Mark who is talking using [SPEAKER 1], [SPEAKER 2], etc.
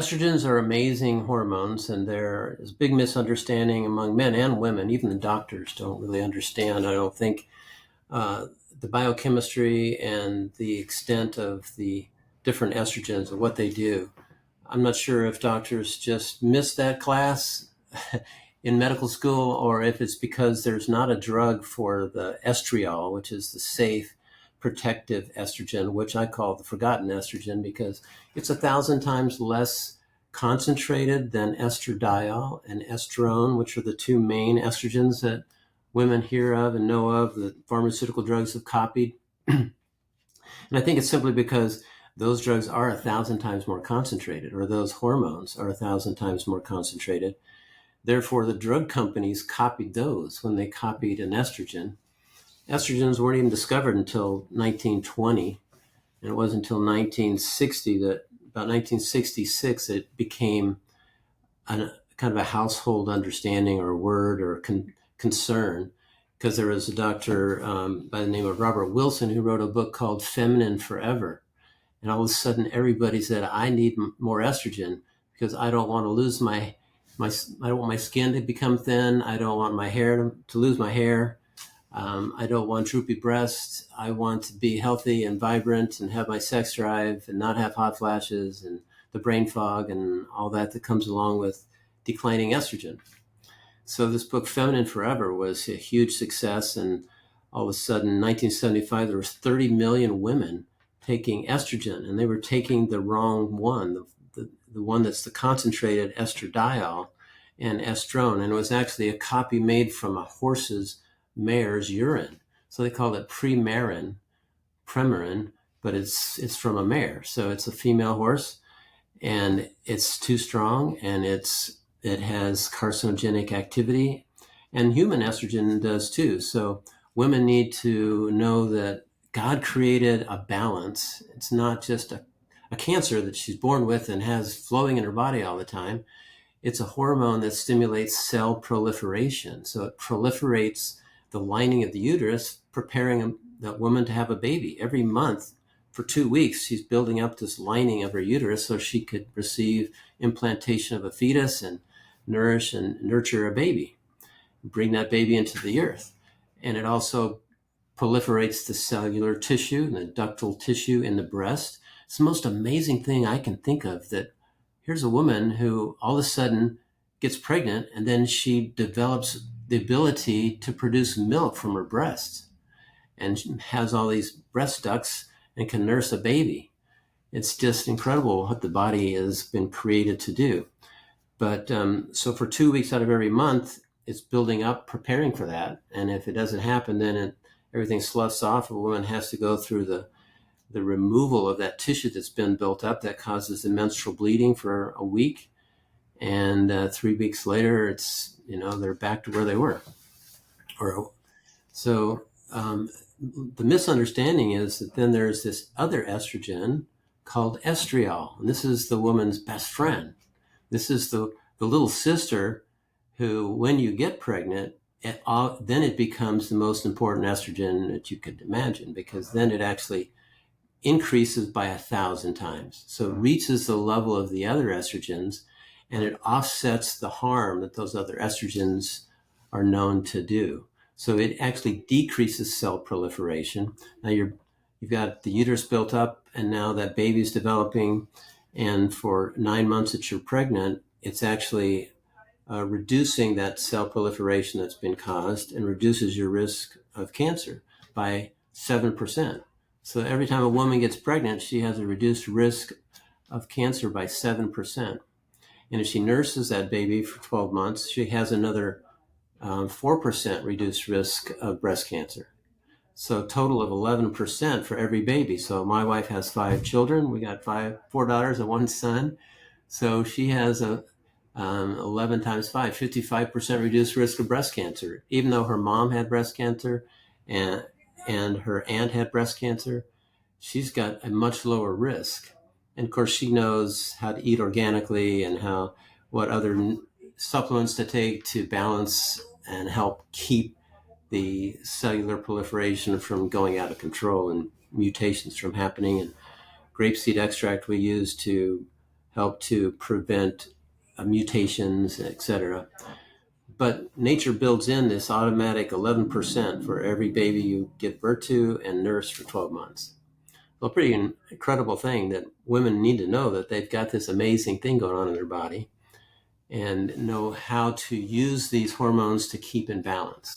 [SPEAKER 1] Estrogens are amazing hormones, and there is a big misunderstanding among men and women. Even the doctors don't really understand, I don't think, uh, the biochemistry and the extent of the different estrogens and what they do. I'm not sure if doctors just missed that class in medical school or if it's because there's not a drug for the estriol, which is the safe protective estrogen, which I call the forgotten estrogen because it's 1,000 times less concentrated than estradiol and estrone, which are the two main estrogens that women hear of and know of that pharmaceutical drugs have copied. And I think it's simply because those drugs are 1,000 times more concentrated, or those hormones are 1,000 times more concentrated. Therefore, the drug companies copied those when they copied an estrogen. Estrogens weren't even discovered until 1920, and it wasn't until 1960 that, about 1966, it became kind of a household understanding or word or concern, because there was a doctor by the name of Robert Wilson who wrote a book called Feminine Forever. And all of a sudden, everybody said, I need more estrogen because I don't want to lose I don't want my skin to become thin. I don't want my hair to lose my hair. I don't want droopy breasts. I want to be healthy and vibrant and have my sex drive and not have hot flashes and the brain fog and all that comes along with declining estrogen. So this book, Feminine Forever, was a huge success. And all of a sudden, in 1975, there was 30 million women taking estrogen, and they were taking the wrong one, the one that's the concentrated estradiol and estrone. And it was actually a copy made from a horse's mare's urine. So they called it Premarin, but it's from a mare. So it's a female horse, and it's too strong, and it has carcinogenic activity, and human estrogen does too. So women need to know that God created a balance. It's not just a cancer that she's born with and has flowing in her body all the time. It's a hormone that stimulates cell proliferation. So it proliferates the lining of the uterus, preparing that woman to have a baby. Every month for 2 weeks, she's building up this lining of her uterus so she could receive implantation of a fetus and nourish and nurture a baby, bring that baby into the earth. And it also proliferates the cellular tissue and the ductal tissue in the breast. It's the most amazing thing I can think of, that here's a woman who all of a sudden gets pregnant and then she develops the ability to produce milk from her breasts and has all these breast ducts and can nurse a baby. It's just incredible what the body has been created to do. But so for 2 weeks out of every month, it's building up, preparing for that. And if it doesn't happen, then everything sloughs off. A woman has to go through the removal of that tissue that's been built up that causes the menstrual bleeding for a week. And 3 weeks later, they're back to where they were. So the misunderstanding is that then there's this other estrogen called estriol. And this is the woman's best friend. This is the little sister who, when you get pregnant, then it becomes the most important estrogen that you could imagine, because then it actually increases by 1,000 times. So it reaches the level of the other estrogens, and it offsets the harm that those other estrogens are known to do. So it actually decreases cell proliferation. Now you've got the uterus built up, and now that baby's developing, and for 9 months that you're pregnant, it's actually reducing that cell proliferation that's been caused and reduces your risk of cancer by 7%. So every time a woman gets pregnant, she has a reduced risk of cancer by 7%. And if she nurses that baby for 12 months, she has another 4% reduced risk of breast cancer. So a total of 11% for every baby. So my wife has 5 children. We got 4 daughters and 1 son. So she has 11 times 5, 55% reduced risk of breast cancer. Even though her mom had breast cancer and her aunt had breast cancer, she's got a much lower risk. And of course, she knows how to eat organically and what other supplements to take to balance and help keep the cellular proliferation from going out of control and mutations from happening. And grapeseed extract we use to help to prevent mutations, etc. But nature builds in this automatic 11% for every baby you give birth to and nurse for 12 months. Well, a pretty incredible thing that women need to know, that they've got this amazing thing going on in their body and know how to use these hormones to keep in balance.